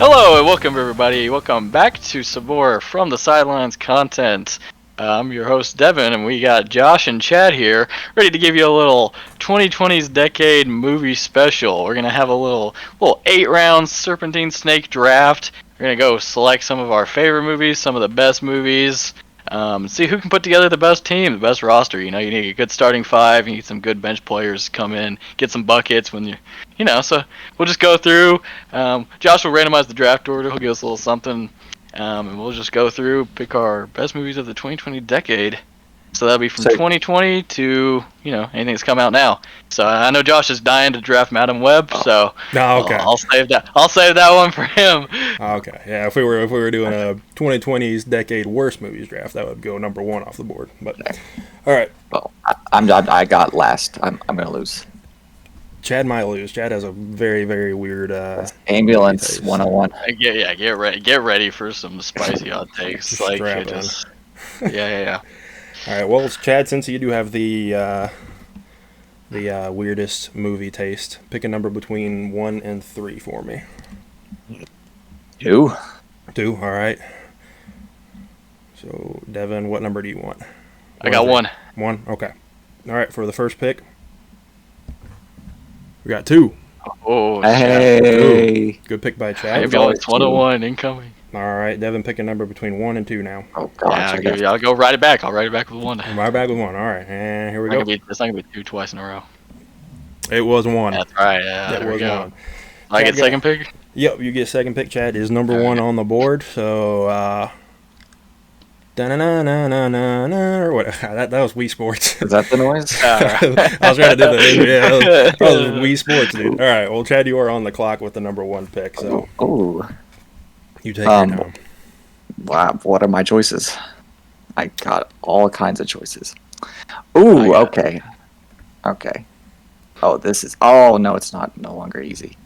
Hello and welcome everybody. Welcome back to some more From the Sidelines content. I'm your host Devin, and we got Josh and Chad here, ready to give you a little 2020s decade movie special. We're gonna have a little 8-round serpentine snake draft. We're gonna go select some of our favorite movies, some of the best movies. See who can put together the best team, the best roster. You need a good starting five. You need some good bench players to come in, get some buckets when So we'll just go through. Josh will randomize the draft order. He'll give us a little something, and we'll just go through, pick our best movies of the 2020 decade. So that'll be from 2020 to anything that's come out now. So I know Josh is dying to draft Madam Web, so okay. I'll save that. I'll save that one for him. Okay, yeah. If we were doing a 2020s decade worst movies draft, that would go number one off the board. But all right. Well, I got last. I'm gonna lose. Chad might lose. Chad has a very, very weird ambulance 101. Get ready for some spicy hot takes. Yeah. All right. Well, Chad, since you do have the weirdest movie taste, pick a number between 1 and 3 for me. 2. 2. All right. So, Devin, what number do you want? I got 1. 1. Okay. All right. For the first pick, we got 2. Oh, hey! Chad. Good pick by Chad. Ambulance 101 incoming. All right, Devin, pick a number between 1 and 2 now. Oh gosh! Yeah, I'll go write it back. I'll write it back with 1. Right back with 1. All right, and here we go. It's not gonna be 2 twice in a row. It was 1. That's right. Yeah, that was 1. I get second pick. Yep, you get second pick. Chad is number 1 on the board. So, or what? That was Wii Sports. Is that the noise? I was trying to do that. Yeah, that was Wii Sports, dude. All right, well, Chad, you are on the clock with the number 1 pick. So, you take your time. Wow, what are my choices? I got all kinds of choices. Ooh, okay. Oh, no, it's not. No longer easy.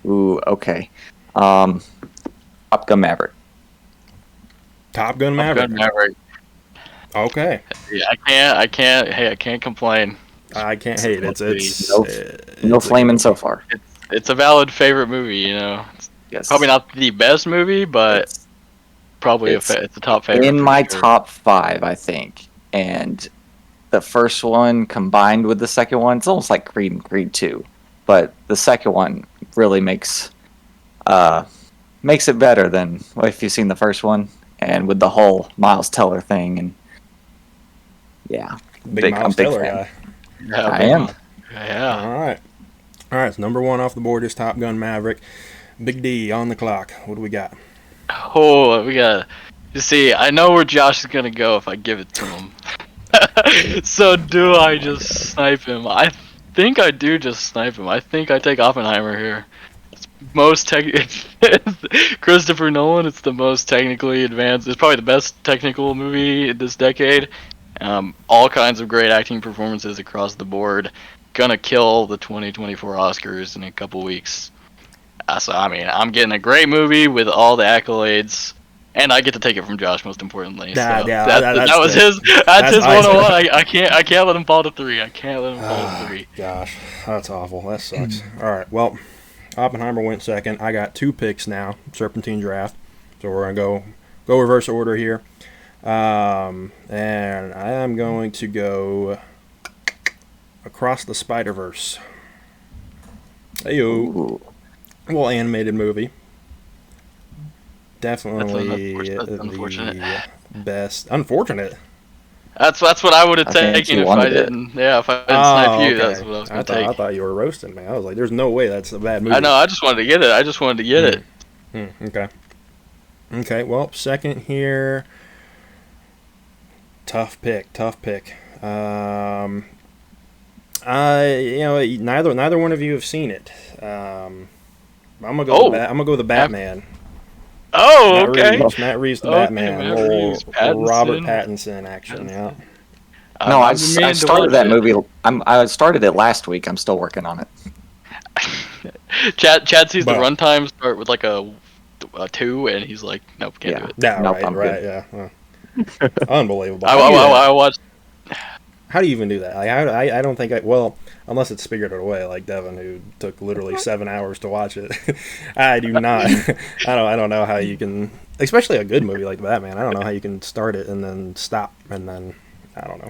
Ooh, okay. Top Gun Maverick. Top Gun Maverick. Okay. Yeah, I can't complain. I can't hate it. It's no flaming so far. It's a valid favorite movie. Yes. Probably not the best movie, but probably it's a top favorite. In my top 5, I think, and the first one combined with the second one, it's almost like Creed and Creed 2, but the second one really makes it better than if you've seen the first one, and with the whole Miles Teller thing, and yeah, big Miles Teller guy. Yeah, I am. Yeah. All right. So number 1 off the board is Top Gun Maverick. Big D on the clock. What do we got? Oh, we got. You see, I know where Josh is gonna go if I give it to him. So do I just snipe him? I think I do just snipe him. I think I take Oppenheimer here. It's Christopher Nolan. It's the most technically advanced. It's probably the best technical movie this decade. All kinds of great acting performances across the board. Gonna kill the 2024 Oscars in a couple weeks. So I'm getting a great movie with all the accolades, and I get to take it from Josh. Most importantly, that was his 101. I can't let him fall to 3. I can't let him fall to 3. Gosh, that's awful. That sucks. All right, well, Oppenheimer went second. I got 2 picks now. Serpentine draft. So we're gonna go reverse order here, and I am going to go Across the Spider-Verse. Heyo. Well, animated movie. Definitely the best. Unfortunate. That's what I would have taken if I didn't. Yeah, if I didn't snipe you, that's what I was going to take. I thought you were roasting me. I was like, "There's no way that's a bad movie." I know. I just wanted to get it. Okay. Okay. Well, second here. Tough pick. Neither one of you have seen it. I'm gonna go with the Batman. Oh, okay. Matt Reeves, the Batman. Robert Pattinson action. Yeah. No, I started that movie. I started it last week. I'm still working on it. Chad sees the runtime start with like a 2, and he's like, "Nope, can't do it." Yeah, nope, right. Yeah. Unbelievable. I watched. How do you even do that? Like, I don't think well, unless it's Spirited Away, like Devin, who took literally 7 hours to watch it. I do not. I don't know how you can, especially a good movie like Batman. I don't know how you can start it and then stop and then I don't know.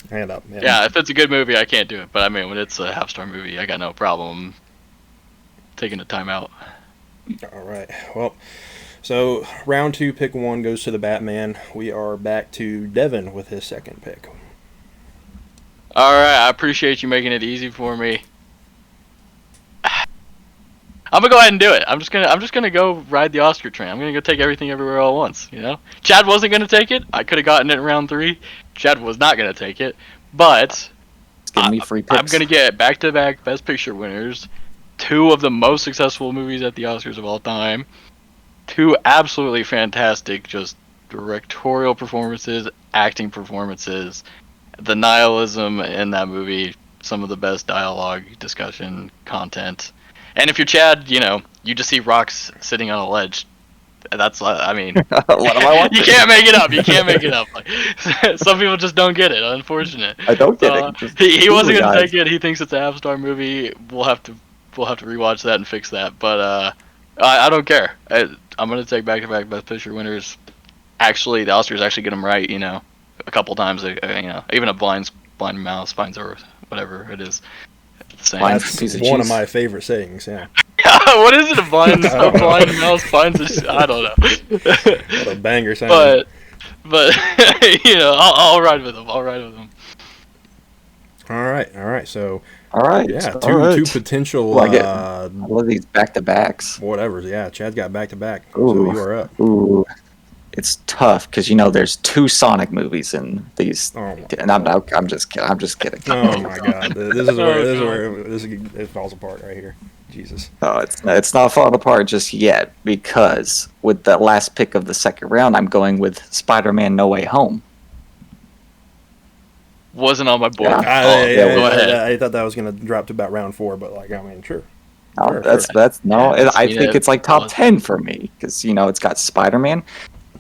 Hand up. Yeah, if it's a good movie, I can't do it. But I mean, when it's a half-star movie, I got no problem taking the time out. All right. Well, so round 2, pick 1 goes to the Batman. We are back to Devin with his second pick. All right, I appreciate you making it easy for me. I'm gonna go ahead and do it. I'm just gonna go ride the Oscar train. I'm gonna go take Everything Everywhere All at Once. You know, Chad wasn't gonna take it. I could have gotten it in round 3. Chad was not gonna take it, but Give me free picks. I'm gonna get back-to-back Best Picture winners, 2 of the most successful movies at the Oscars of all time, 2 absolutely fantastic, just directorial performances, acting performances, the nihilism in that movie, some of the best dialogue, discussion, content. And if you're Chad, you just see rocks sitting on a ledge. That's, I mean, What am I watching? You can't make it up. You can't make it up. Like, some people just don't get it. Unfortunate. I don't get it. He wasn't gonna take it. He thinks it's a half-star movie. We'll have to rewatch that and fix that. But I don't care. I'm gonna take back-to-back Best Picture winners. Actually, the Oscars actually get them right. A couple times. Even a blind mouse finds or whatever it is. That's one of my favorite sayings. Yeah. What is it? A blind mouse finds a I don't know. What a banger sound. But I'll ride with him. All right. So. All right. Yeah, two potential. I love these back-to-backs. Whatever. Yeah, Chad's got back-to-back. Ooh. So you are up. Ooh. It's tough because there's 2 Sonic movies in these, and I'm just kidding. Oh my God, this is where it falls apart right here. Jesus. No, it's not falling apart just yet because with the last pick of the second round, I'm going with Spider-Man: No Way Home. Wasn't on my board. Yeah. Go ahead. I thought that was gonna drop to about round 4, but sure. No, that's no. I think it's like top 10 for me because it's got Spider-Man.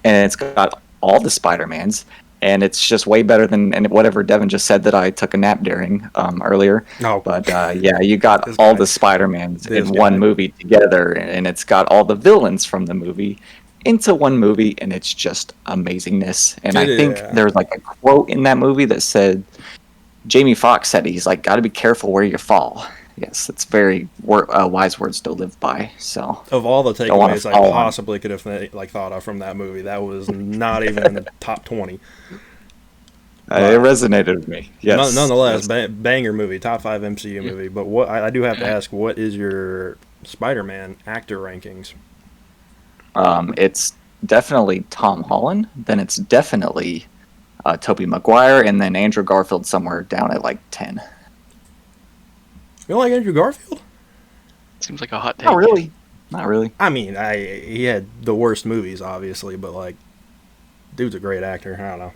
And it's got all the Spider-Mans, and it's just way better than whatever Devin just said that I took a nap during earlier. No, but you got all the Spider-Mans in one movie together, and it's got all the villains from the movie into one movie, and it's just amazingness. And I think there's like a quote in that movie that said, Jamie Foxx said he's like, got to be careful where you fall. Yes, it's very wise words to live by. So, of all the takeaways I possibly could have thought of from that movie, that was not even in the top 20. It resonated with me. Yes, nonetheless, banger movie, top 5 MCU movie. But what I do have to ask, what is your Spider-Man actor rankings? It's definitely Tom Holland. Then it's definitely Tobey Maguire, and then Andrew Garfield somewhere down at like 10. You don't like Andrew Garfield? Seems like a hot take. Not really. I mean, he had the worst movies, obviously, but dude's a great actor. I don't know.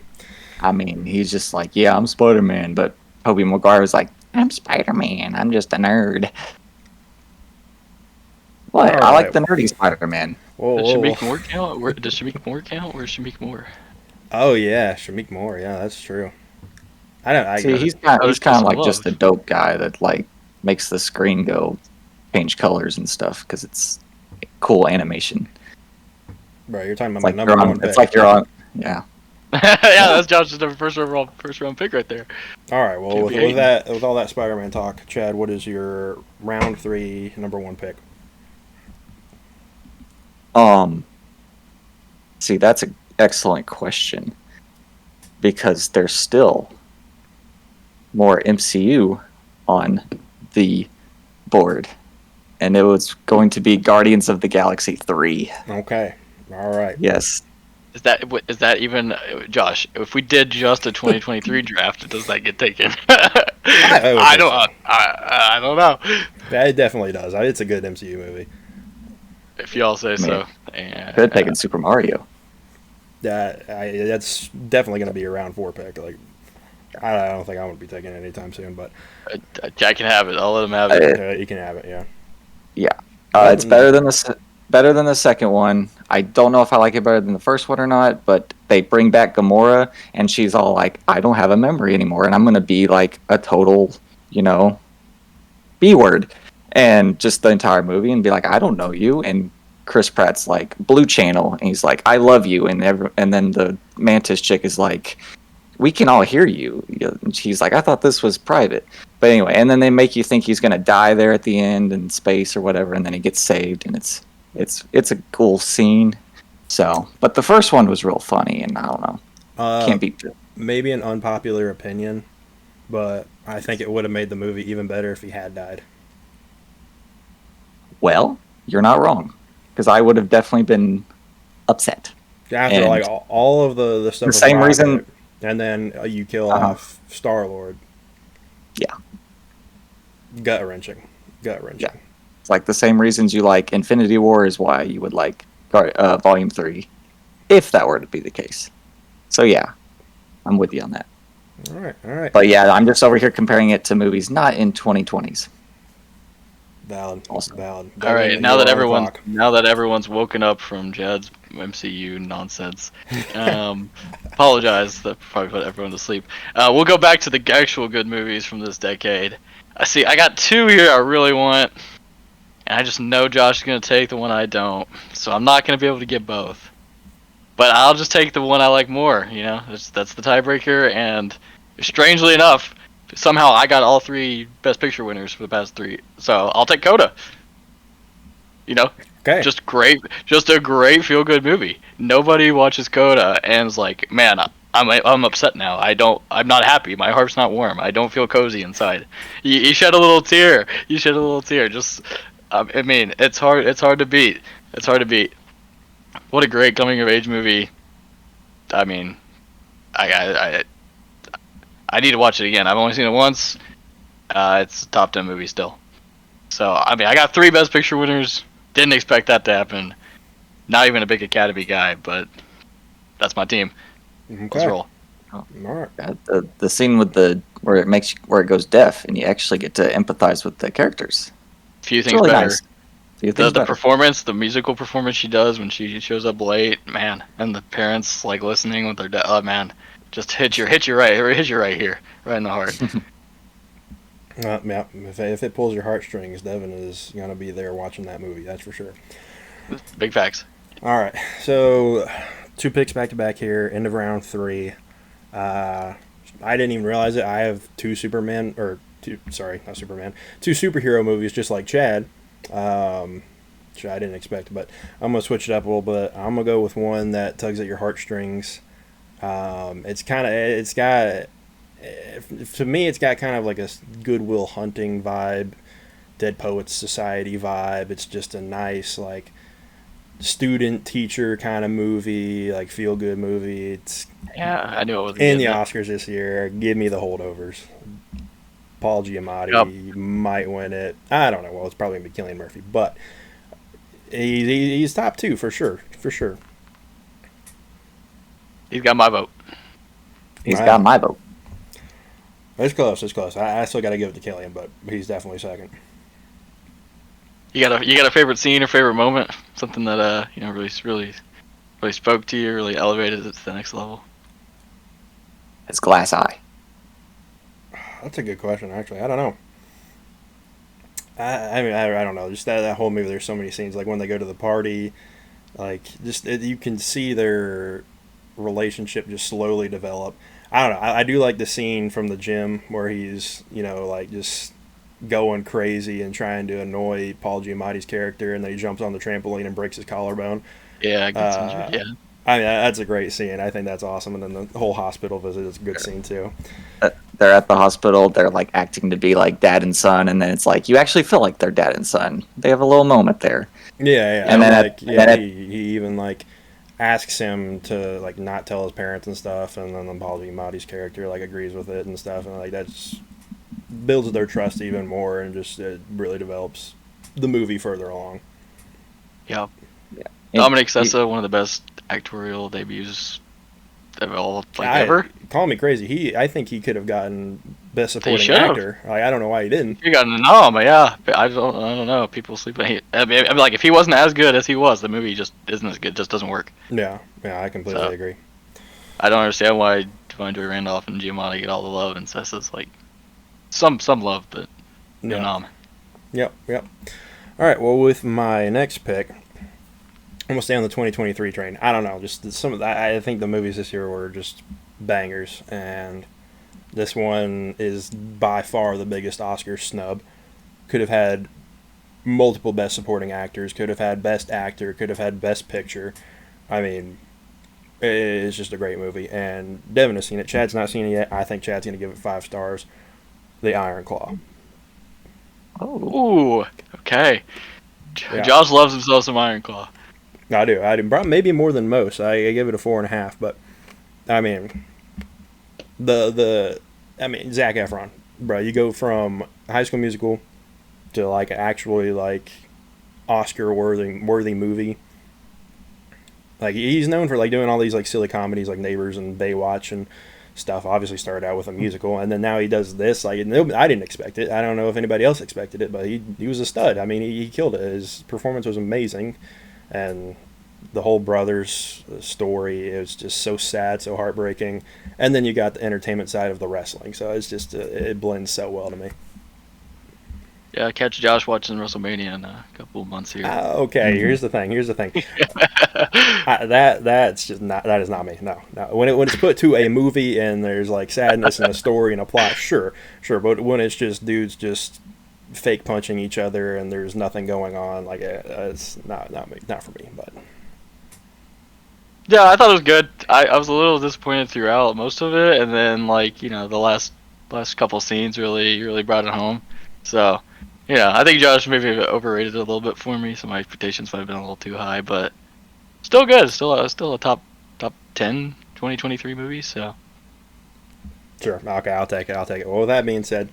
I mean, he's just like, yeah, I'm Spider-Man, but Tobey Maguire was like, I'm Spider-Man. I'm just a nerd. What? I like the nerdy Spider-Man. Does Shamik Moore count? Does Shamik Moore count? Where's Shamik Moore? Oh yeah, Shamik Moore. Yeah, that's true. He's kind of like just a dope guy that makes the screen change colors and stuff because it's cool animation. Bro, you're talking about my number 1 pick. It's like you're on, yeah. Yeah, that's Josh's first round pick right there. All right, well, with all that Spider-Man talk, Chad, what is your round 3 number 1 pick? See, that's an excellent question because there's still more MCU on the board, and it was going to be Guardians of the Galaxy 3. Okay, all right. Yes. Is that even, Josh? If we did just a 2023 draft, does that get taken? I don't know. It definitely does. It's a good MCU movie. If y'all say so. Could have taken Super Mario. That's definitely going to be a round 4 pick. I don't think I'm going to be taking it anytime soon, but I can have it. I'll let him have it. You can have it. Yeah. Yeah. It's better than better than the second one. I don't know if I like it better than the first one or not, but they bring back Gamora, and she's all like, I don't have a memory anymore, and I'm going to be like a total, B-word. And just the entire movie, and be like, I don't know you. And Chris Pratt's like, Blue Channel, and he's like, I love you. And then the Mantis chick is like, we can all hear you. And she's like, I thought this was private. But anyway, and then they make you think he's going to die there at the end in space or whatever, and then he gets saved, and it's a cool scene. So, but the first one was real funny, and I don't know. Can't beat it. Maybe an unpopular opinion, but I think it would have made the movie even better if he had died. Well, you're not wrong, because I would have definitely been upset. After And like all of the stuff. the same reason. It, and then you kill off Star-Lord. Yeah. Gut wrenching. Yeah. It's like the same reasons you like Infinity War is why you would like Volume 3, if that were to be the case. So yeah, I'm with you on that. All right. But yeah, I'm just over here comparing it to movies not in 2020s. Valid. Awesome. Valid. All right, now that everyone's woken up from Jed's MCU nonsense, apologize. That probably put everyone to sleep. We'll go back to the actual good movies from this decade. I got two here I really want, and I just know Josh is gonna take the one I don't, so I'm not gonna be able to get both. But I'll just take the one I like more. That's the tiebreaker, and strangely enough, somehow I got all three Best Picture winners for the past three, so I'll take Coda. Okay. Just a great feel-good movie. Nobody watches Coda and is like, man, I'm upset now. I'm not happy. My heart's not warm. I don't feel cozy inside. You shed a little tear. Just, it's hard. It's hard to beat. What a great coming-of-age movie. I need to watch it again. I've only seen it once. It's a top 10 movie still. So, I got three Best Picture winners. Didn't expect that to happen. Not even a big Academy guy, but that's my team. Okay. Let's roll. All right. The scene with where it goes deaf, and you actually get to empathize with the characters. Few It's things really better. nice. The performance, the musical performance she does when she shows up late, man, and the parents like listening with their dad. Oh man, just hit you right here, right in the heart. Yeah, if it pulls your heartstrings, Devin is gonna be there watching that movie. That's for sure. Big facts. All right, so 2 picks back to back here. End of round 3. I didn't even realize it. I have two superhero movies just like Chad, which I didn't expect. But I'm gonna switch it up a little bit. I'm gonna go with one that tugs at your heartstrings. To me, it's got kind of like a Good Will Hunting vibe, Dead Poets Society vibe. It's just a nice like student teacher kind of movie, like feel good movie. It's I knew it was in the Oscars this year. Give me The Holdovers. Paul Giamatti might win it. I don't know. Well, it's probably gonna be Cillian Murphy, but he's top 2 for sure. He's got my vote. He's got my vote. It's close. I still got to give it to Cillian, but he's definitely second. You got a favorite scene or favorite moment? Something that really spoke to you, really elevated it to the next level? It's Glass Eye. That's a good question, actually. I don't know. I don't know. Just that whole movie. There's so many scenes, like when they go to the party, like you can see their relationship just slowly develop. I don't know. I do like the scene from the gym where he's, like just going crazy and trying to annoy Paul Giamatti's character, and then he jumps on the trampoline and breaks his collarbone. Yeah, gets injured, yeah. That's a great scene. I think that's awesome. And then the whole hospital visit is a good scene too. They're at the hospital. They're like acting to be like dad and son, and then it's like you actually feel like they're dad and son. They have a little moment there. Yeah. And then he even like asks him to like not tell his parents and stuff, and then Paul Giamatti's character like agrees with it and stuff, and like that just builds their trust even more, and just it really develops the movie further along. Yeah. Dominic Sessa, one of the best actorial debuts of all ever. Call me crazy. I think he could have gotten Best Supporting Actor. Like, I don't know why he didn't. He got a nom, yeah. I don't know. People sleep. I mean, like if he wasn't as good as he was, the movie just isn't as good. Just doesn't work. Yeah, I completely agree. I don't understand why Divine Joy Randolph and Giamatti get all the love and Sessa's like some love, but no nom. Yep. All right. Well, with my next pick, I'm gonna stay on the 2023 train. I don't know, just some of that. I think the movies this year were just bangers, and this one is by far the biggest Oscar snub. Could have had multiple Best Supporting Actors, could have had Best Actor, could have had Best Picture. I mean, it's just a great movie, and Devin has seen it. Chad's not seen it yet. I think Chad's going to give it 5 stars. The Iron Claw. Oh, ooh, okay. Yeah. Josh loves himself some Iron Claw. I do. Maybe more than most. I give it a 4.5, but I mean, Zac Efron, bro. You go from High School Musical to like actually like Oscar worthy movie. Like, he's known for like doing all these like silly comedies like Neighbors and Baywatch and stuff. Obviously started out with a musical, and then now he does this. Like, I didn't expect it. I don't know if anybody else expected it, but he was a stud. I mean, he killed it. His performance was amazing, and the whole brothers story is just so sad, so heartbreaking. And then you got the entertainment side of the wrestling, so it's just it blends so well to me. Yeah, catch Josh watching WrestleMania in a couple of months here. Okay, here's the thing. That's just not. That is not me. No. When it's put to a movie and there's like sadness and a story and a plot, sure. But when it's just dudes just fake punching each other and there's nothing going on, like it's not for me. But yeah, I thought it was good. I was a little disappointed throughout most of it, and then like the last couple scenes really brought it home. So. Yeah, I think Josh maybe overrated it a little bit for me, so my expectations might have been a little too high, but still good. Still a top 10 2023 movie, so. Sure. Okay, I'll take it. Well, with that being said,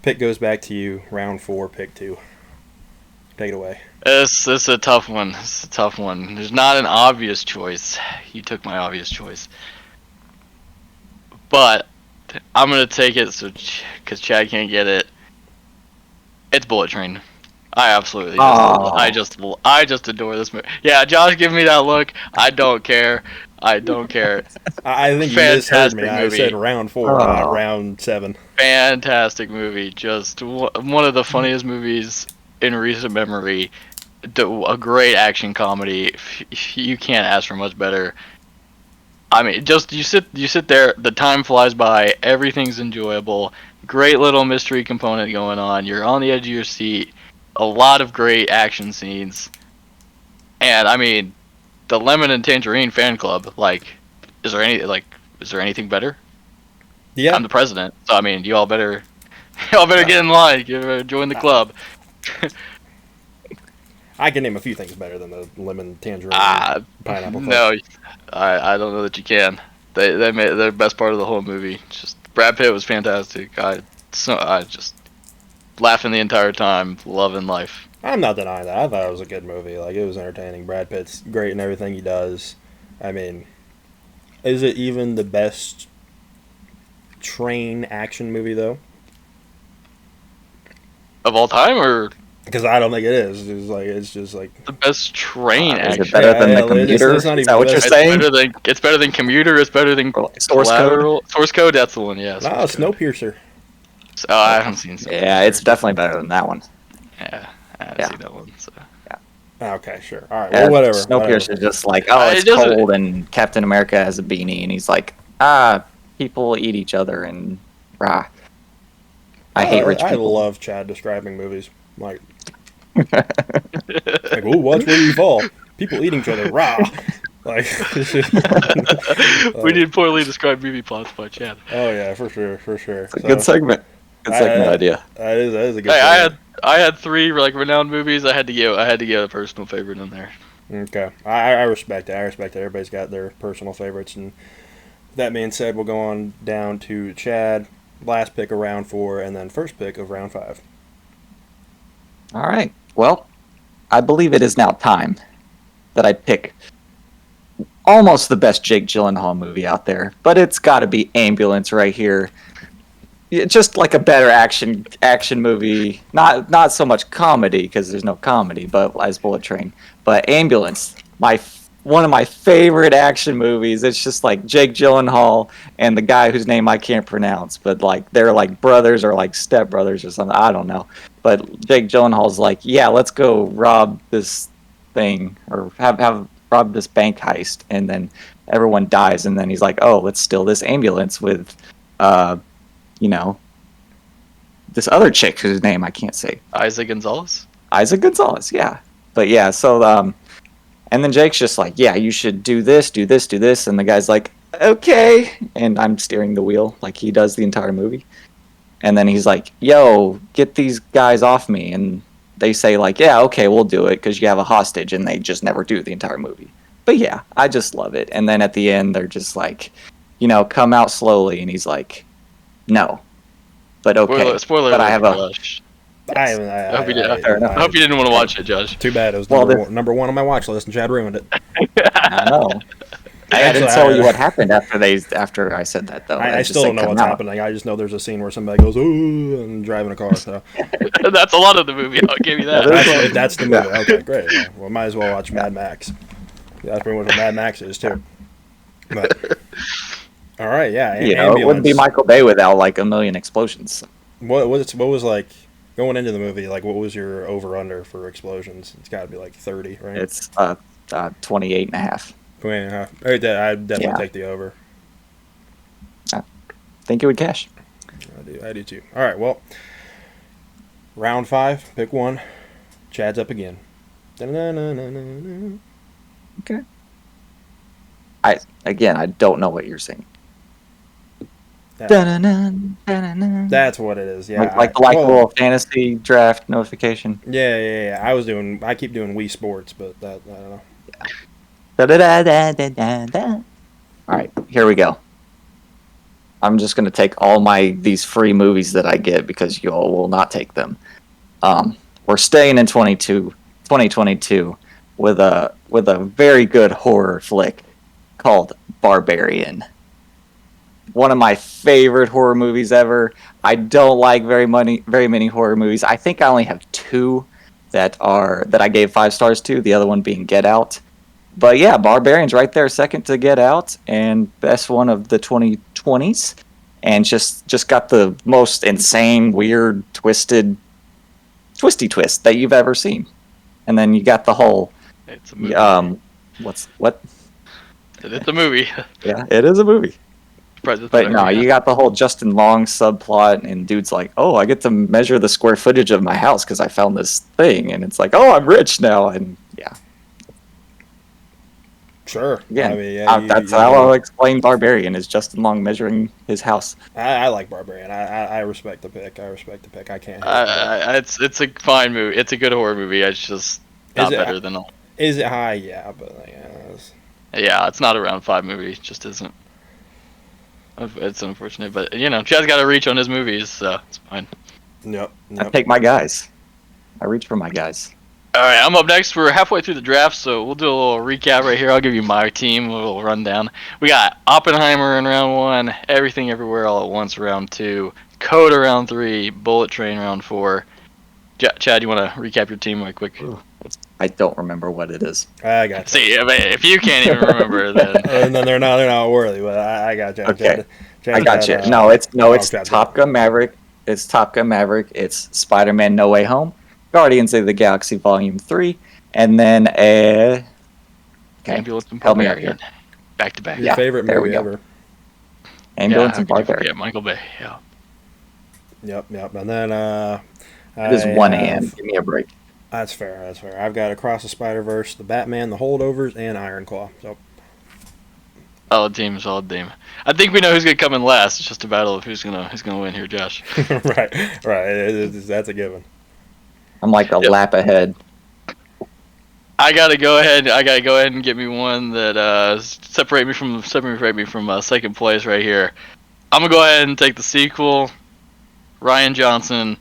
pick goes back to you. Round 4, pick 2. Take it away. It's a tough one. It's a tough one. There's not an obvious choice. You took my obvious choice. But I'm going to take it because Chad can't get it. It's Bullet Train. I absolutely I just adore this movie. Yeah, Josh, give me that look. I don't care. I think you misheard me. I said round 4, not round 7. Fantastic movie. Just one of the funniest movies in recent memory. A great action comedy. You can't ask for much better. I mean, just you sit there. The time flies by. Everything's enjoyable. Great little mystery component going on. You're on the edge of your seat. A lot of great action scenes. And I mean, the Lemon and Tangerine fan club. Like, is there anything better? Yeah. I'm the president, so I mean, y'all better get in line. Join the club. I can name a few things better than the Lemon, Tangerine, Pineapple club. No, I don't know that you can. They made the best part of the whole movie. Just Brad Pitt was fantastic. I just laughing the entire time, loving life. I'm not denying that. I thought it was a good movie. Like, it was entertaining. Brad Pitt's great in everything he does. I mean, is it even the best train action movie though? Of all time, or? Because I don't think it is. It's just like the best train action. Is it better than the Commuter? Is that what you're saying? It's better than Commuter. It's better than Source Code. Source Code. That's the one. Yeah. No, Snowpiercer. Oh, I haven't seen Snowpiercer. Yeah, it's definitely better than that one. Yeah, I haven't seen that one. So. Yeah. Okay, sure. All right. Well, whatever. Snowpiercer is just like, it's cold, and Captain America has a beanie, and he's like, people eat each other, and I hate rich people. I love Chad describing movies. Like, oh, watch where you fall. People eating each other. Rah. Like, we need poorly described movie plots by Chad. Oh yeah, for sure. It's a good segment. Good segment idea. That is a good. Segment. I had 3 like renowned movies. I had to get a personal favorite in there. Okay, I respect it. Everybody's got their personal favorites, and that being said, we'll go on down to Chad. Last pick of round 4, and then first pick of round 5. All right. Well, I believe it is now time that I pick almost the best Jake Gyllenhaal movie out there, but it's got to be Ambulance right here. just like a better action movie. Not so much comedy because there's no comedy, but as Bullet Train. But Ambulance, one of my favorite action movies. It's just like Jake Gyllenhaal and the guy whose name I can't pronounce, but like they're like brothers or like stepbrothers or something. I don't know. But Jake Gyllenhaal's like, yeah, let's go rob this thing or have rob this bank heist, and then everyone dies, and then he's like, oh, let's steal this ambulance with, this other chick whose name I can't say. Isaac Gonzalez, yeah. But yeah, so and then Jake's just like, yeah, you should do this, and the guy's like, okay, and I'm steering the wheel like he does the entire movie. And then he's like, yo, get these guys off me, and they say like, yeah, okay, we'll do it because you have a hostage, and they just never do the entire movie. But yeah, I just love it. And then at the end, they're just like, come out slowly, and he's like, no, but okay. Spoiler but alert, I have a. Josh. I hope you didn't want to watch it, Josh. Too bad. It was number one on my watch list, and Chad ruined it. I know. I didn't tell you what happened after I said that, though. I still don't know what's happening. I just know there's a scene where somebody goes, ooh, and driving a car. So that's a lot of the movie. I'll give you that. That's the movie. Okay, great. Well, might as well watch Mad Max. That's pretty much what Mad Max is, too. But, all right, yeah. It wouldn't be Michael Bay without, like, a million explosions. What was, like, going into the movie, like, what was your over-under for explosions? It's got to be, like, 30, right? It's 28 and a half. 28 and a half. I'd definitely take the over. I think it would cash. I do too. All right, well, round 5, pick one. Chad's up again. Okay. I don't know what you're saying. That's what it is. Yeah, like a little fantasy draft notification. Yeah. I keep doing Wii Sports, but that I don't know. All right, here we go. I'm just gonna take all these free movies that I get because you all will not take them. We're staying in 2022 with a very good horror flick called Barbarian. One of my favorite horror movies ever. I don't like very many horror movies. I think I only have 2 that I gave 5 stars to. The other one being Get Out. But yeah, Barbarian's right there, second to Get Out, and best one of the 2020s, and just got the most insane, weird, twisty twist that you've ever seen. And then you got the whole, it's a movie. What? It's a movie. Yeah, it is a movie. But no, you got the whole Justin Long subplot, and dude's like, oh, I get to measure the square footage of my house because I found this thing, and it's like, oh, I'm rich now, and yeah. Sure. Yeah, that's how I'll explain Barbarian, is Justin Long measuring his house. I like Barbarian. I respect the pick. I can't. It's a fine movie. It's a good horror movie. It's just not better than all. Is it high? Yeah, but yeah, it's not a round 5 movie. It just isn't. It's unfortunate, but Chad's got to reach on his movies, so it's fine. Yep. I take my guys. I reach for my guys. All right, I'm up next. We're halfway through the draft, so we'll do a little recap right here. I'll give you my team, a little rundown. We got Oppenheimer in round 1, Everything Everywhere All at Once round 2, Coda round 3, Bullet Train round 4. Chad, you want to recap your team right quick? I don't remember what it is. I got you. See, if you can't even remember, then then they're not worthy. But I got you. Okay, I got you. No, it's Top Gun Maverick. It's Top Gun Maverick. It's Spider-Man: No Way Home, Guardians of the Galaxy Volume 3, and then Ambulance and help me out here. Back to back. Your favorite movie ever. Ambulance and Barbarian. Yeah, Michael Bay. Yeah. Yep. And then it is 1 a.m. Give me a break. That's fair. I've got Across the Spider-Verse, The Batman, The Holdovers, and Iron Claw. So. Solid team. I think we know who's gonna come in last. It's just a battle of who's gonna win here, Josh. right. That's a given. I'm like a lap ahead. I gotta go ahead and get me one that separate me from second place right here. I'm gonna go ahead and take the sequel. Rian Johnson,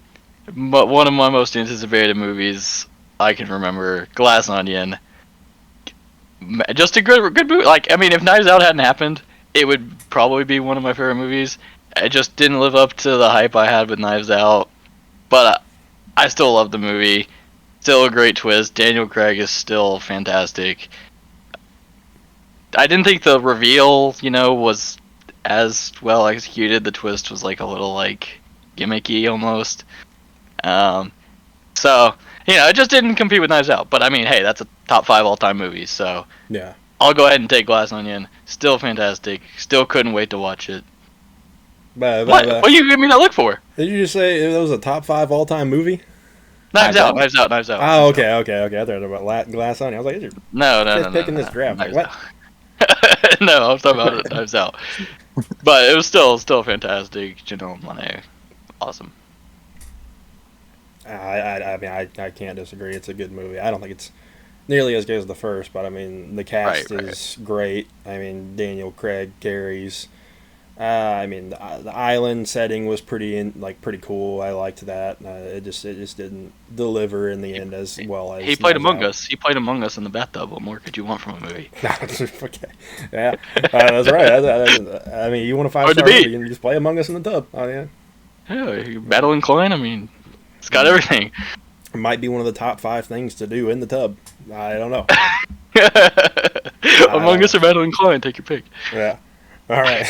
one of my most anticipated movies I can remember. Glass Onion. Just a good movie. Like, I mean, if Knives Out hadn't happened, it would probably be one of my favorite movies. It just didn't live up to the hype I had with Knives Out, but I still love the movie. Still a great twist. Daniel Craig is still fantastic. I didn't think the reveal, was as well executed. The twist was like a little like gimmicky almost. So it just didn't compete with Knives Out. But I mean, hey, that's a top 5 all-time movie. So Yeah. I'll go ahead and take Glass Onion. Still fantastic. Still couldn't wait to watch it. What do you give me that look for? Did you just say it was a top 5 all-time movie? Knives Out. Oh, okay. I thought it was about Glass Onion. I was like, is no, picking this draft? Like, what? No, I was talking about Knives Out. But it was still fantastic. Janelle Monáe, awesome. I mean, I can't disagree. It's a good movie. I don't think it's nearly as good as the first, but I mean, the cast is great. I mean, Daniel Craig carries. I mean, the island setting was pretty cool. I liked that. It just didn't deliver in the end as well as he played Among Us. He played Among Us in the bathtub. What more could you want from a movie? Okay, yeah, that's right. I mean, you want a 5-star movie, you just play Among Us in the tub. Oh yeah. Yeah, Battle Incline. I mean, it's got everything. It might be one of the top 5 things to do in the tub. I don't know. Among Us or Battle Incline, take your pick. Yeah. All right.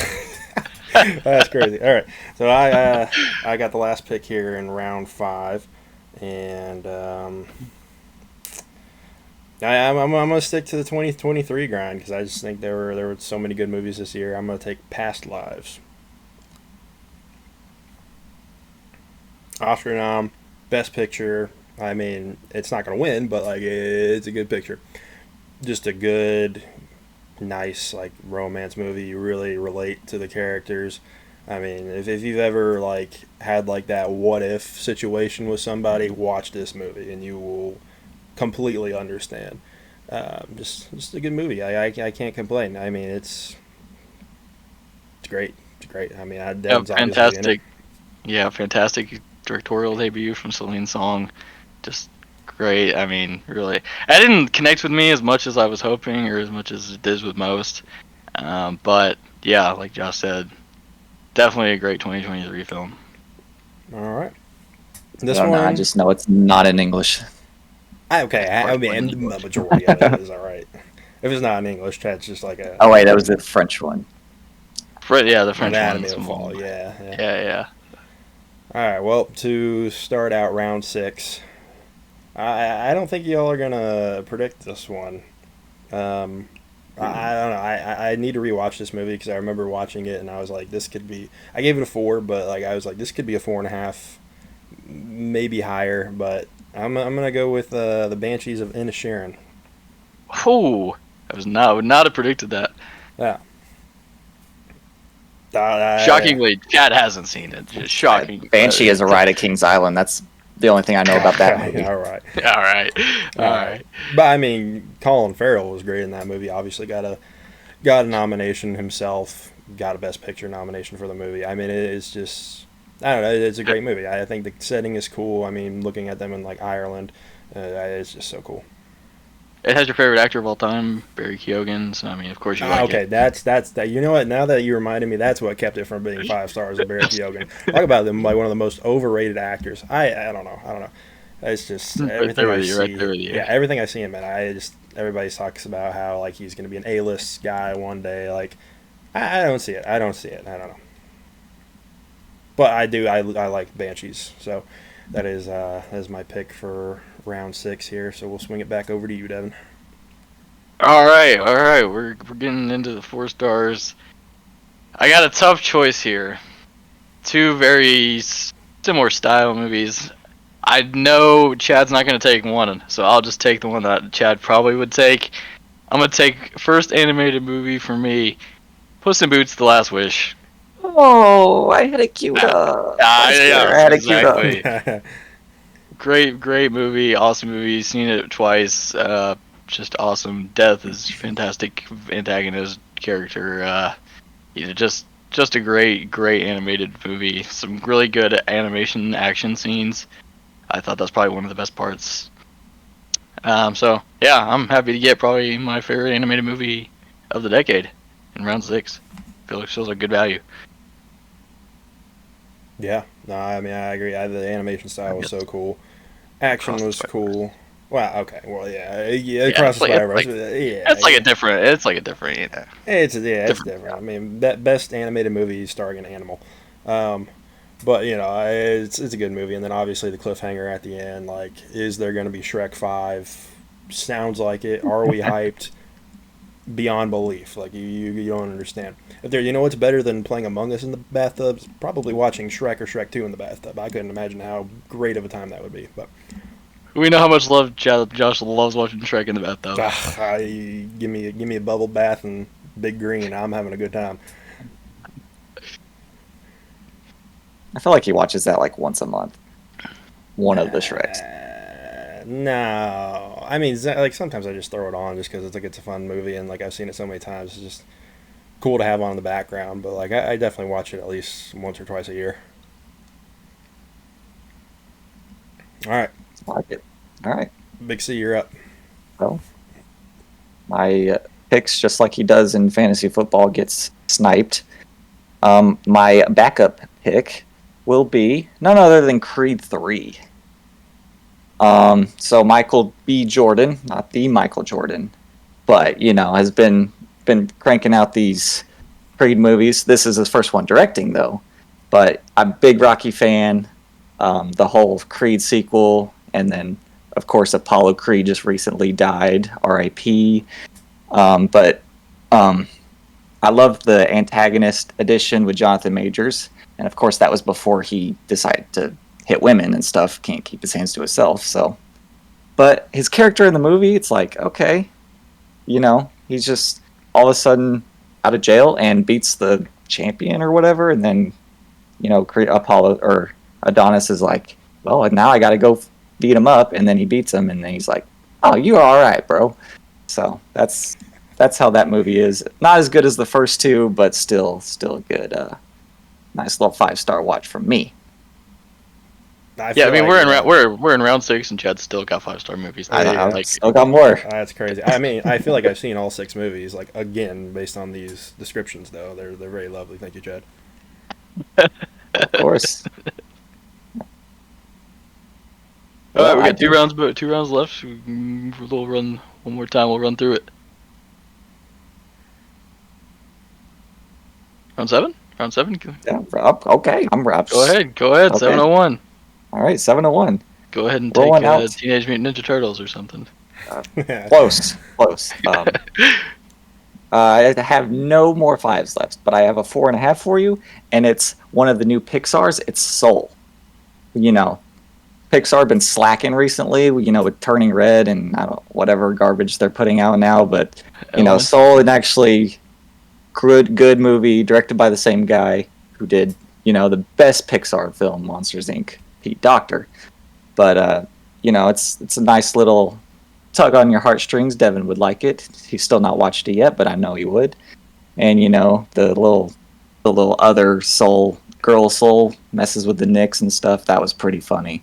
That's crazy. All right, so I got the last pick here in round 5, and I'm gonna stick to the 2023 grind because I just think there were so many good movies this year. I'm gonna take Past Lives. Oscar nom, Best Picture. I mean, it's not gonna win, but like it's a good picture. Just a good, nice like romance movie. You really relate to the characters. I mean, if you've ever like had like that what if situation with somebody, watch this movie and you will completely understand. Just a good movie. I can't complain. I mean, it's great. It's great. I mean, Devin's fantastic. Yeah, fantastic directorial debut from Celine Song. Just great. I mean, really, it didn't connect with me as much as I was hoping, or as much as it did with most. But yeah, like Josh said, definitely a great 2023 film. All right. I just know it's not in English. Okay, I mean, the majority of it is all right. If it's not in English, that's just like a. Oh wait, that was the French one. Yeah, the French Anatomy of the Fall. Yeah. All right. Well, to start out round 6. I don't think y'all are gonna predict this one. I don't know. I need to rewatch this movie because I remember watching it and I was like, this could be. I gave it a 4, but like I was like, this could be a 4.5, maybe higher. But I'm gonna go with the Banshees of Inisherin. Oh, I would not have predicted that. Yeah. Shockingly, Chad hasn't seen it. Just shocking. Banshee is a ride at King's Island. That's the only thing I know about that movie. All right. But I mean, Colin Farrell was great in that movie. Obviously, got a nomination himself. Got a Best Picture nomination for the movie. I mean, it's just, I don't know. It's a great movie. I think the setting is cool. I mean, looking at them in like Ireland, it's just so cool. It has your favorite actor of all time, Barry Keoghan. So I mean, of course you like it. That's that. You know what? Now that you reminded me, that's what kept it from being 5 stars. Of Barry Keoghan. Talk about them like one of the most overrated actors. I don't know. It's just everything I see. Yeah, everything I see him in. Everybody talks about how like he's going to be an A-list guy one day. Like I don't see it. I don't know. But I do. I like Banshees. So that is my pick for round 6 here. So we'll swing it back over to you, Devin. All right. We're getting into the 4 stars. I got a tough choice here. 2 very similar style movies. I know Chad's not going to take one, so I'll just take the one that Chad probably would take. I'm going to take first animated movie for me, Puss in Boots: The Last Wish. Oh, I had it queued up. I had it queued up. Great movie, awesome movie. Seen it twice. Just awesome. Death is fantastic antagonist character. Just a great animated movie. Some really good animation action scenes. I thought that's probably one of the best parts. So yeah, I'm happy to get probably my favorite animated movie of the decade in round 6. Feel like it feels like good value. Yeah, no, I mean I agree. The animation style was so cool. Action Across the was Spider-Verse. cool. Well, okay, well, yeah, Yeah, across the Spider Verse, it's like a yeah, different. It's like a different, it's different. different. I mean, best animated movie starring an animal. Um, but it's a good movie, and then obviously the cliffhanger at the end, like, is there going to be Shrek 5? Sounds like it. Are we hyped? Beyond belief. Like, you don't understand. If there, what's better than playing Among Us in the bathtub? It's probably watching Shrek or Shrek 2 in the bathtub. I couldn't imagine how great of a time that would be. But We know how much love Josh loves watching Shrek in the bathtub. give me a bubble bath and Big Green. I'm having a good time. I feel like he watches that like once a month. One of the Shreks. No, I mean, like, sometimes I just throw it on just because it's a fun movie, and like I've seen it so many times. It's just cool to have on in the background. But like I definitely watch it at least once or twice a year. All right, I like it. All right. Big C, you're up. Well, my picks, just like he does in fantasy football, gets sniped. My backup pick will be none other than Creed 3. So Michael B. Jordan, not the Michael Jordan, but has been cranking out these Creed movies. This is his first one directing, though. But I'm a big Rocky fan. The whole Creed sequel, and then of course Apollo Creed just recently died, R.I.P. But I love the antagonist edition with Jonathan Majors, and of course that was before he decided to hit women and stuff. Can't keep his hands to himself. So, but his character in the movie, it's like, okay, he's just all of a sudden out of jail and beats the champion or whatever, and then Apollo or Adonis is like, well, now I got to go beat him up, and then he beats him, and then he's like, oh, you are all right, bro. So that's how that movie is. Not as good as the first two, but still a good, nice little 5-star watch from me. Yeah, I mean, we're in round 6, and Chad's still got 5-star movies. I still got more. That's crazy. I mean, I feel like I've seen all 6 movies, like, again, based on these descriptions. Though they're very lovely. Thank you, Chad. Of course. All right, we got 2 rounds, but 2 rounds left. We'll run one more time. We'll run through it. Round 7. Round 7. Yeah. Okay. I'm wrapped. Go ahead. Okay. 701. All right. 701. Go ahead and take Teenage Mutant Ninja Turtles or something. Close. I have no more 5s left, but I have a 4.5 for you, and it's one of the new Pixar's. It's Soul. Pixar been slacking recently, with Turning Red and whatever garbage they're putting out now. But Soul, and actually good movie directed by the same guy who did the best Pixar film, Monsters Inc. Pete Docter. But it's a nice little tug on your heartstrings. Devin would like it. He's still not watched it yet, but I know he would. And the little other girl soul messes with the Knicks and stuff. That was pretty funny.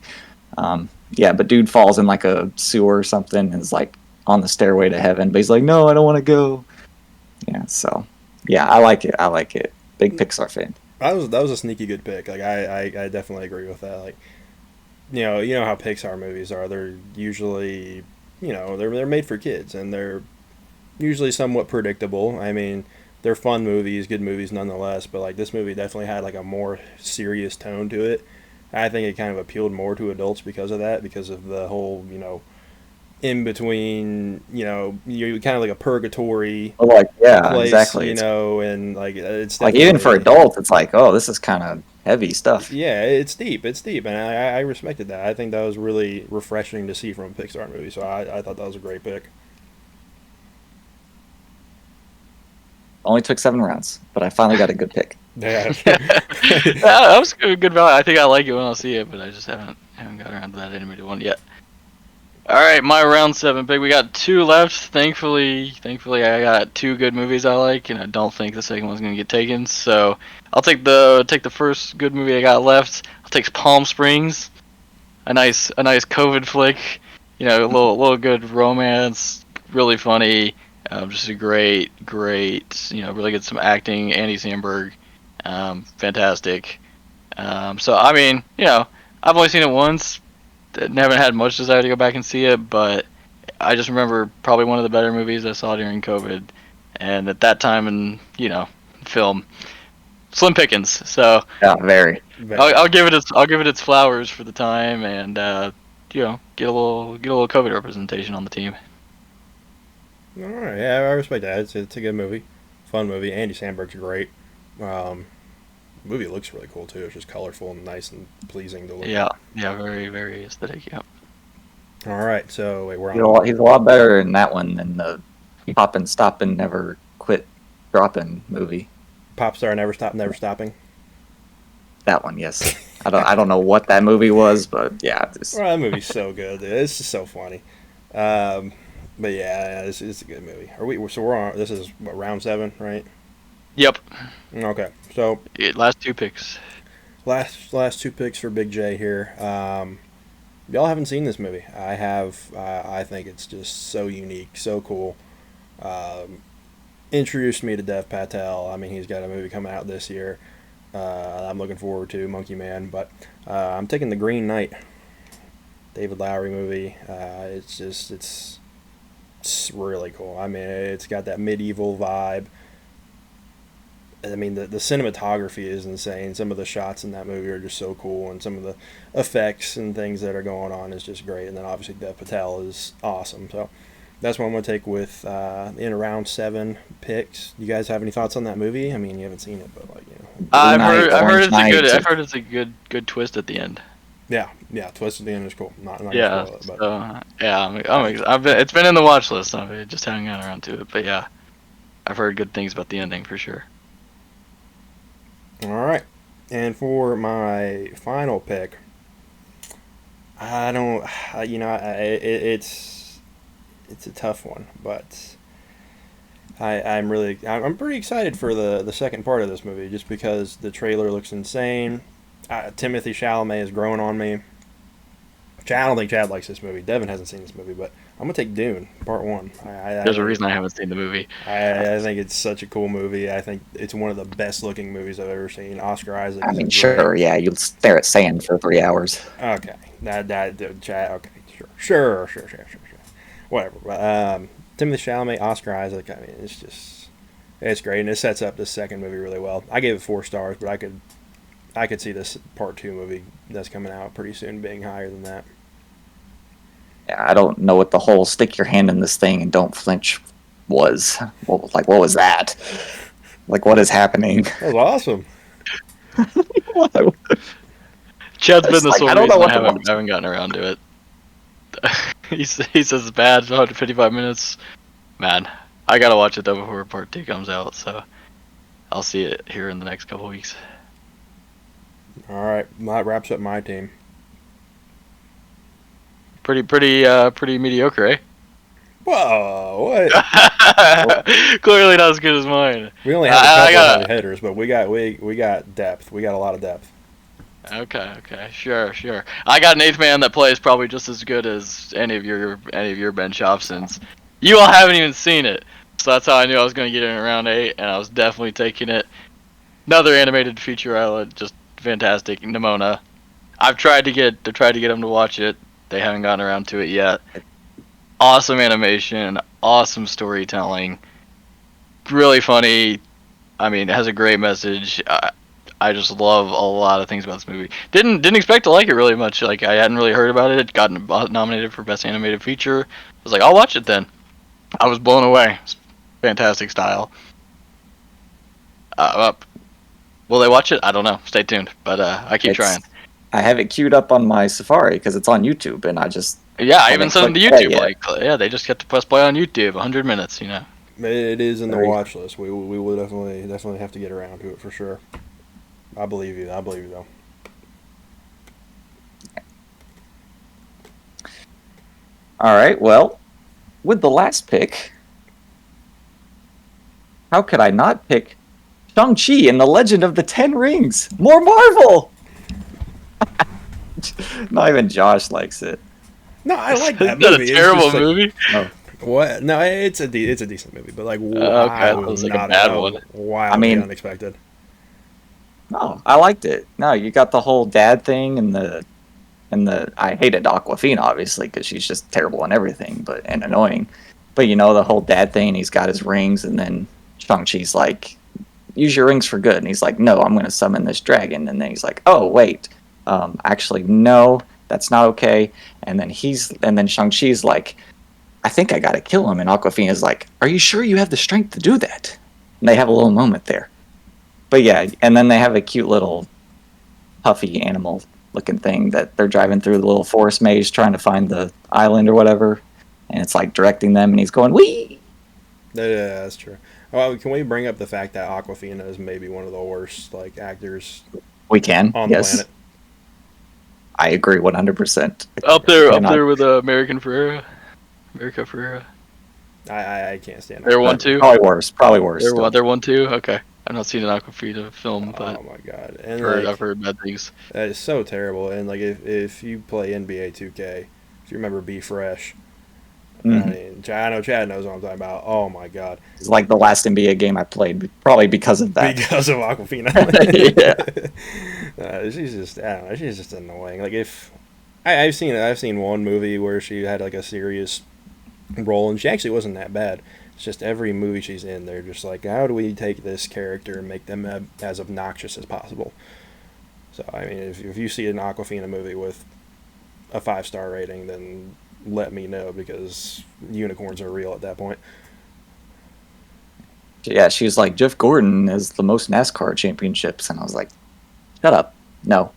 But dude falls in like a sewer or something and is like on the stairway to heaven, but he's like, no, I don't want to go. I like it. Big Pixar fan. That was a sneaky good pick. Like, I definitely agree with that. Like, you know how Pixar movies are. They're usually, they're made for kids, and they're usually somewhat predictable. I mean, they're fun movies, good movies nonetheless. But like, this movie definitely had like a more serious tone to it. I think it kind of appealed more to adults because of that, because of the whole, in between, you're kind of like a purgatory place, exactly. And like, it's like, even for adults, it's like, oh, this is kind of heavy stuff. Yeah, it's deep, and I respected that. I think that was really refreshing to see from a Pixar movie, so I thought that was a great pick. Only took 7 rounds, but I finally got a good pick. Yeah. That was a good value. I think I like it when I'll see it, but I just haven't got around to that animated one yet. All right, my round 7 pick. We got 2 left. Thankfully, I got 2 good movies I like, and I don't think the second one's gonna get taken. So I'll take the first good movie I got left. I'll take Palm Springs, a nice COVID flick. A little good romance, really funny. Just a great, really good some acting. Andy Samberg, fantastic. So I mean, I've only seen it once. Haven't had much desire to go back and see it, but I just remember probably one of the better movies I saw during COVID, and at that time in film, slim pickings. So Yeah, very. I'll give it its flowers for the time, and get a little COVID representation on the team. All right, yeah, I respect that. It's a good movie, fun movie. Andy Samberg's great. Movie looks really cool too. It's just colorful and nice and pleasing to look Yeah, at. yeah, very very aesthetic. Yeah. All right, so wait, we're on. He's a lot better in that one than the Poppin', Stoppin', Never Quit Droppin' movie. Popstar Never Stop, Never Stopping. That one, yes. I don't know what that movie was, but yeah. Well, that movie's so good. Dude. It's just so funny. But yeah, it's a good movie. We're on. This is what, round 7, right? Yep. Okay, so Last 2 picks. last 2 picks for Big J here. Y'all haven't seen this movie. I have. I think it's just so unique, so cool. Introduced me to Dev Patel. I mean, he's got a movie coming out this year. I'm looking forward to Monkey Man, but I'm taking The Green Knight, David Lowery movie. It's really cool. I mean, it's got that medieval vibe. I mean, the cinematography is insane. Some of the shots in that movie are just so cool, and some of the effects and things that are going on is just great. And then obviously Dev Patel is awesome. So that's what I'm going to take with in round 7 picks. You guys have any thoughts on that movie? I mean, you haven't seen it, but I've heard it's a good twist at the end. Yeah, twist at the end is cool. Not yeah, gonna spoil it, but. So, yeah, it's been in the watch list. I just haven't gotten around to it, but yeah, I've heard good things about the ending for sure. All right, and for my final pick, I don't, it's a tough one, but I'm pretty excited for the second part of this movie just because the trailer looks insane. Timothy Chalamet is growing on me. I don't think Chad likes this movie. Devin hasn't seen this movie, but I'm going to take Dune, Part 1. There's a reason I haven't seen the movie. I think it's such a cool movie. I think it's one of the best-looking movies I've ever seen. Oscar Isaac. I mean, sure, yeah, you'll stare at sand for 3 hours. Okay. Chad, okay, sure. Whatever. Timothy Chalamet, Oscar Isaac, I mean, it's great, and it sets up the second movie really well. I gave it 4 stars, but I could see this Part 2 movie that's coming out pretty soon being higher than that. Yeah, I don't know what the whole stick your hand in this thing and don't flinch was. What was that? Like, what is happening? That was awesome. Chad's been this whole reason I haven't gotten around to it. he says it's bad, 155 minutes. Man, I gotta watch it though before Part 2 comes out, so I'll see it here in the next couple weeks. All right, that wraps up my team. Pretty mediocre, eh? Whoa, what? Clearly not as good as mine. We only have a couple of hitters, but we got depth. We got a lot of depth. Okay, sure. I got an 8th man that plays probably just as good as any of your bench options. You all haven't even seen it, so that's how I knew I was going to get in around 8, and I was definitely taking it. Another animated feature island, just fantastic. Nimona. I've tried to get them to watch it. They haven't gotten around to it yet. Awesome animation, awesome storytelling, really funny. I mean, it has a great message. I just love a lot of things about this movie. Didn't expect to like it really much. Like, I hadn't really heard about it. It got nominated for Best Animated Feature. I was like, I'll watch it then. I was blown away. It's fantastic style. Will they watch it? I don't know. Stay tuned. But I keep trying. I have it queued up on my Safari because it's on YouTube, and I just... Yeah, I even sent them to YouTube. They just get to press play on YouTube. 100 minutes, It is in the watch list. We will definitely have to get around to it for sure. I believe you, though. All right, well, with the last pick, how could I not pick Shang-Chi and the Legend of the Ten Rings? More Marvel! Not even Josh likes it. No, I like that movie. Is that a terrible movie? Oh. What? No, it's a decent movie, but like, okay, that was like a bad one. Wildly unexpected. No, I liked it. No, you got the whole dad thing and the I hated Aquafina obviously because she's just terrible on everything, and annoying. But the whole dad thing. He's got his rings, and then Shang-Chi's like, "Use your rings for good," and he's like, "No, I'm going to summon this dragon." And then he's like, "Oh wait, actually no, that's not okay." And then Shang-Chi's like, "I think I got to kill him." And Aquafina's like, "Are you sure you have the strength to do that?" And they have a little moment there. But yeah, and then they have a cute little puffy animal looking thing that they're driving through the little forest maze trying to find the island or whatever, and it's like directing them, and he's going wee. Yeah, that's true. Well, can we bring up the fact that Aquafina is maybe one of the worst actors We can, on yes. the planet? I agree 100%. Up there with America Ferrera. I can't stand it. They're one too. Probably worse. They're one too. Okay, I've not seen an Aquafina film, but oh my god! And I've heard bad things. That is so terrible. And if you play NBA 2K, if you remember Be Fresh, Mm-hmm. I mean, I know Chad knows what I'm talking about. Oh my god! It's like the last NBA game I played, probably because of that. Because of Aquafina. Yeah. She's just, I don't know, she's just annoying. Like if I've seen one movie where she had like a serious role, and she actually wasn't that bad. It's just every movie she's in, they're just like, how do we take this character and make them as obnoxious as possible? So I mean, if you see an Aquafina movie with a 5-star rating, then let me know, because unicorns are real at that point. Yeah, she was like, Jeff Gordon has the most NASCAR championships, and I was like, shut up. No,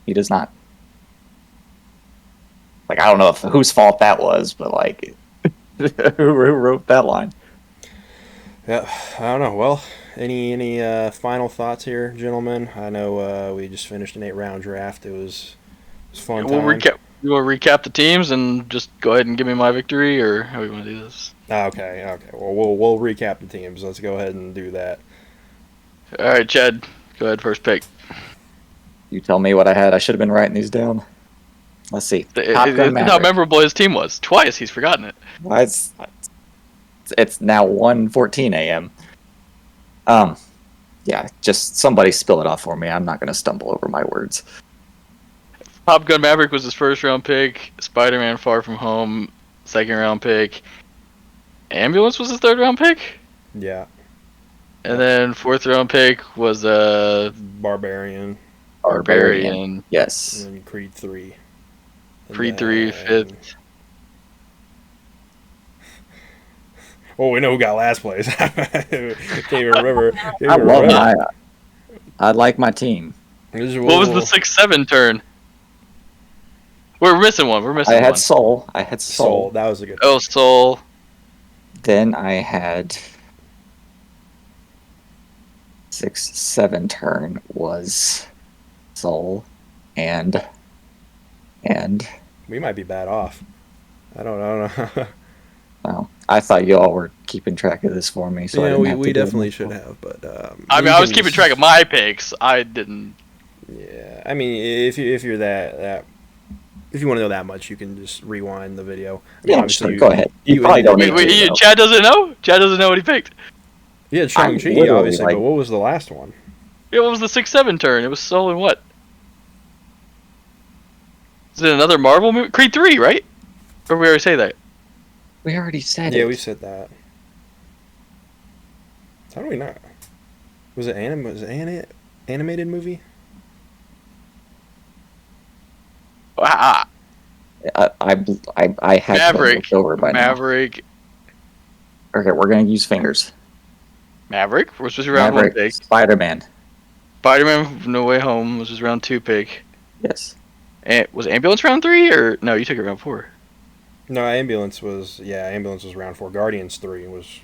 he does not. Like, I don't know whose fault that was, but like, who wrote that line? Yeah, I don't know. Well, any final thoughts here, gentlemen? I know we just finished an 8-round draft. It was fun. We'll recap the teams and just go ahead and give me my victory, or how we want to do this? Okay. Well, we'll recap the teams. Let's go ahead and do that. All right, Chad, go ahead, first pick. You tell me what I had. I should have been writing these down. Let's see. How memorable his team was. Twice he's forgotten it. Well, it's now 1:14 a.m. Yeah, just somebody spill it off for me. I'm not going to stumble over my words. Top Gun Maverick was his first round pick. Spider-Man Far From Home, second round pick. Ambulance was his third round pick. Yeah. And then fourth round pick was Barbarian. Yes. And then Creed 3. Creed 3, fifth. Oh, we know who got last place. Can't even remember. I like my team. What was the 6-7 turn? We're missing one. I had Soul. That was a good. Oh, Soul. Then I had 6-7 turn was Soul, and we might be bad off. I don't know. Well, I thought you all were keeping track of this for me, so yeah, we definitely should have. But I mean, I was keeping track of my picks. I didn't. Yeah, I mean, if you're that. If you want to know that much, you can just rewind the video. I mean, yeah, sure. Go ahead. You probably don't need to. Chad doesn't know? Chad doesn't know what he picked. Yeah, Shang-Chi, obviously, but what was the last one? Yeah, what was the 6-7 turn? It was Soul and what? Is it another Marvel movie? Creed 3, right? Or we already say that? We already said it. Yeah, we said that. How do we not? Was it animated movie? I had Maverick. Over by Maverick. Now. Okay, we're gonna use fingers. Maverick was just round 1 pick. Spider-Man. No Way Home was his round 2 pick. Yes. And was Ambulance round 3 or no? You took it round 4. No, Ambulance was round 4. Guardians 3 was.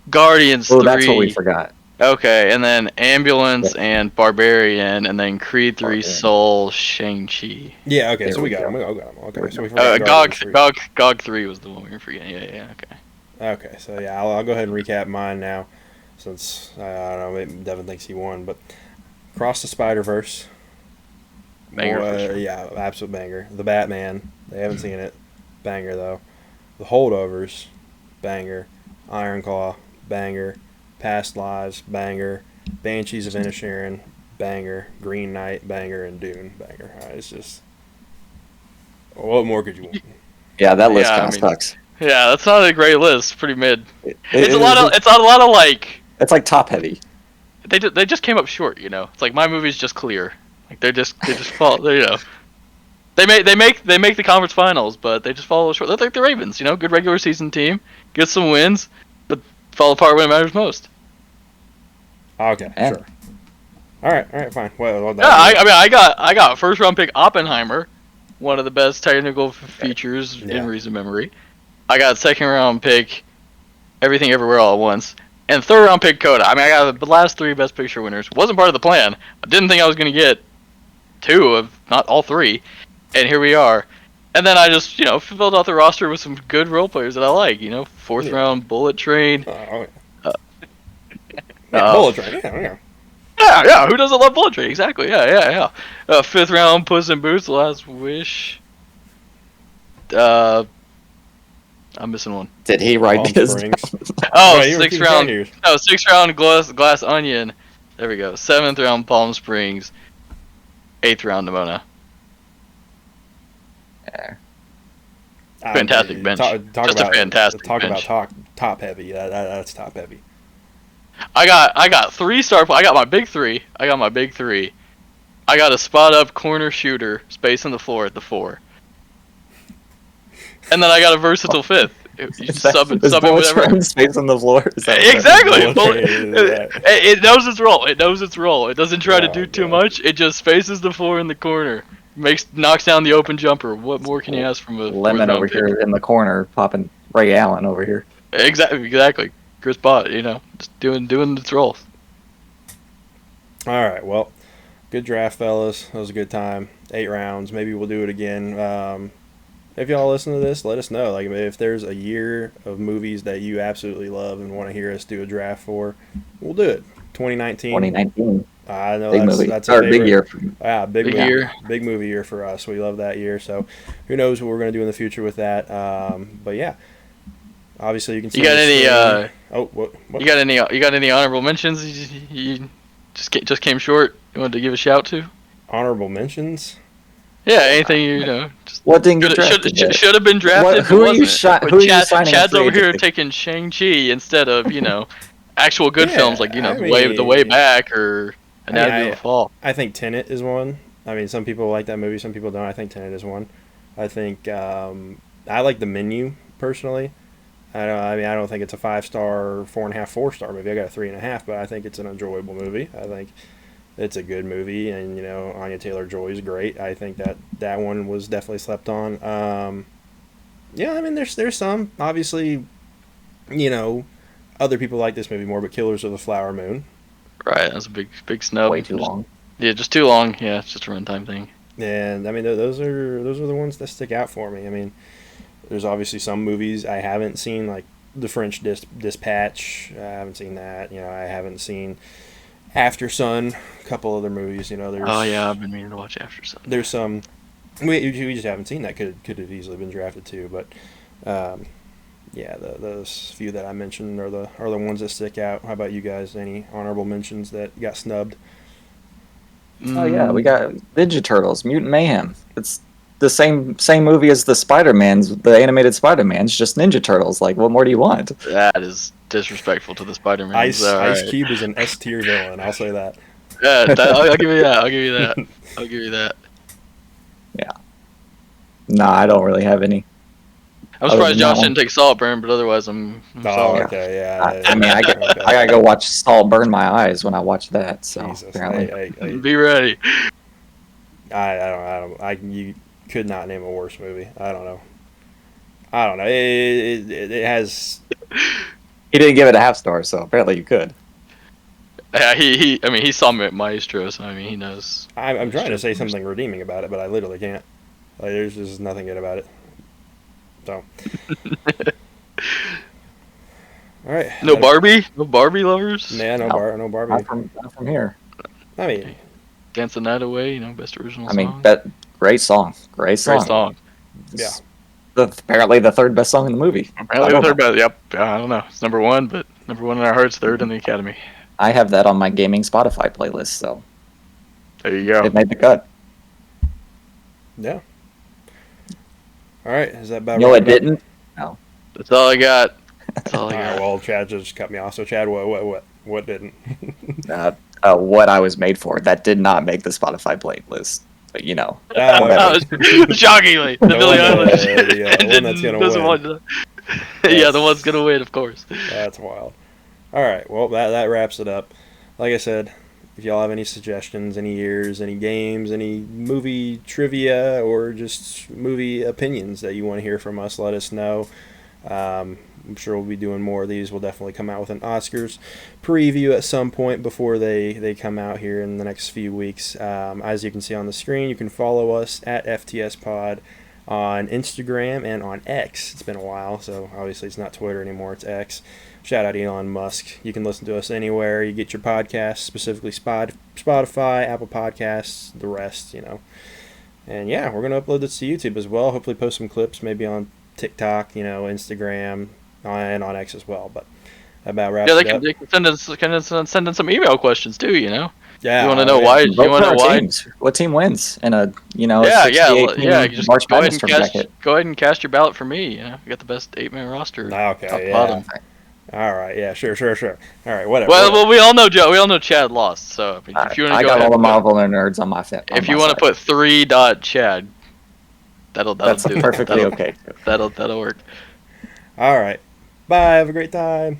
Guardians 3. Oh, that's what we forgot. Okay, and then Ambulance and Barbarian, and then Creed 3, Soul, Shang-Chi. Yeah, okay, so we got him. Okay, so we forgot GOG 3 was the one we were forgetting. Yeah, okay. Okay, so yeah, I'll go ahead and recap mine now, since, I don't know, maybe Devin thinks he won, but Across the Spider-Verse. Banger, for sure. Yeah, absolute banger. The Batman, they haven't seen it. Banger, though. The Holdovers, banger. Iron Claw, banger. Past Lives, banger. Banshees of Inisherin, banger. Green Knight, banger, and Dune, banger. It's just, what more could you want? Yeah, that list kind of sucks. Yeah, that's not a great list. Pretty mid. It's a lot of like. It's like top heavy. They just came up short, you know. It's like my movie's just clear. Like they just fall. You know. They make the conference finals, but they just fall short. They're like the Ravens, you know, good regular season team, get some wins, but fall apart when it matters most. Okay, sure. All right, fine. Well, yeah, I got first round pick Oppenheimer, one of the best technical features in recent memory. I got second round pick Everything Everywhere All at Once, and third round pick Coda. I mean, I got the last 3 Best Picture winners. Wasn't part of the plan. I didn't think I was gonna get 2 of not all 3, and here we are. And then I just, you know, filled out the roster with some good role players that I like. You know, fourth round Bullet Train. Bullet Train. Yeah. Yeah, who doesn't love Bullet Train? Exactly, yeah. Fifth round, Puss in Boots, The Last Wish. I'm missing one. Did he write this? Sixth round. No, sixth round, Glass Onion. There we go. 7th round, Palm Springs. 8th round, Nimona. Yeah. Fantastic bench. Talk about top heavy. That's top heavy. I got 3 star. I got my big 3. I got a spot up corner shooter, space on the floor at the 4. And then I got a versatile 5th. You sub it whatever. Space on the floor. Exactly. It knows its role. It doesn't try to do too much. It just spaces the floor in the corner. Knocks down the open jumper. What more can you ask from a Lemon over here in the corner, popping Ray Allen over here? Exactly. Chris Bott, you know, just doing its role. All right, well, good draft, fellas. That was a good time. 8 rounds. Maybe we'll do it again. If y'all listen to this, let us know. Like, if there's a year of movies that you absolutely love and want to hear us do a draft for, we'll do it. 2019. I know that's a big year. Yeah, big year. Big movie year for us. We love that year. So, who knows what we're going to do in the future with that? But yeah, obviously you can. You got any? What? You got any honorable mentions? You just came short. You wanted to give a shout to? Honorable mentions. Yeah, anything you know. What didn't get drafted? Should have been drafted. Who are you signing? Chad's over here taking Shang-Chi instead of actual good films like the way back or Anatomy of the Fall. I think Tenet is one. I mean, some people like that movie, some people don't. I think Tenet is one. I think I like The Menu personally. I don't think it's a 5-star, 4.5, 4-star movie. I got a 3.5, but I think it's an enjoyable movie. I think it's a good movie, and Anya Taylor-Joy is great. I think that one was definitely slept on. Yeah, I mean, there's some obviously, other people like this movie more, but Killers of the Flower Moon. Right, that's a big snub. Way too long. Yeah, just too long. Yeah, it's just a runtime thing. And I mean, those are the ones that stick out for me. I mean, there's obviously some movies I haven't seen, like The French Dispatch. I haven't seen that. I haven't seen After Sun. A couple other movies. There's. Oh yeah, I've been meaning to watch After Sun. There's some we just haven't seen that could have easily been drafted too, but. Yeah, those few that I mentioned are the ones that stick out. How about you guys? Any honorable mentions that got snubbed? Oh yeah, we got Ninja Turtles, Mutant Mayhem. It's the same movie as the the animated Spider-Mans, just Ninja Turtles. Like, what more do you want? That is disrespectful to the Spider-Man. Ice Cube is an S tier villain. I'll say that. Yeah, I'll give you that. Yeah. Nah, I don't really have any. I'm surprised Josh didn't take Saltburn, but otherwise I'm sorry. Okay, yeah. I gotta go watch Salt burn my eyes when I watch that. So apparently, be ready. You could not name a worse movie. I don't know. It has. He didn't give it a half star, so apparently you could. Yeah, he saw Maestro, so he knows. I'm trying to say something redeeming about it, but I literally can't. There's just nothing good about it. So. All right. No Barbie lovers. Yeah, no Barbie. Not from here. I mean, Dance the Night Away, best original song. I mean, that great song. Yeah. Apparently the third best song in the movie. Apparently the third best. Yep. I don't know. It's number 1, but number 1 in our hearts, third in the Academy. I have that on my gaming Spotify playlist. So. There you go. It made the cut. Yeah. All right. Is that about No, right? it didn't. No. That's all I got. That's all I All got. right. Well, Chad just cut me off. So Chad, what didn't? What I was made for. That did not make the Spotify playlist. But Shockingly, the Billie Eilish. The one that's gonna win. Yeah, the one's gonna win, of course. That's wild. All right. Well, that wraps it up. Like I said, if y'all have any suggestions, any years, any games, any movie trivia, or just movie opinions that you want to hear from us, let us know. I'm sure we'll be doing more of these. We'll definitely come out with an Oscars preview at some point before they come out here in the next few weeks. As you can see on the screen, you can follow us at FTS Pod on Instagram and on X. It's been a while, so obviously it's not Twitter anymore, it's X. Shout out Elon Musk. You can listen to us anywhere you get your podcasts, specifically Spotify, Apple Podcasts, the rest, And yeah, we're going to upload this to YouTube as well. Hopefully post some clips maybe on TikTok, Instagram, and on X as well. But that about wraps it up. They can send in some email questions too, Yeah. You want to know why? You want to know why? What team wins in a Just March go Madness bracket? Go ahead and cast your ballot for me. You got the best 8-man roster. Okay, top to yeah. bottom. All right, yeah, sure. All right, whatever. Well, we all know Chad lost. So if you want to I got all the Marvel and nerds on my fit. If you want to put 3. Chad, that'll That's do. perfectly okay. That'll work. All right. Bye. Have a great time.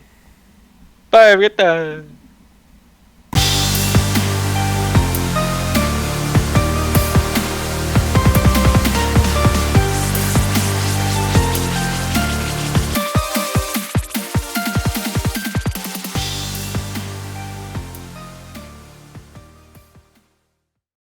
Bye. Have a good time.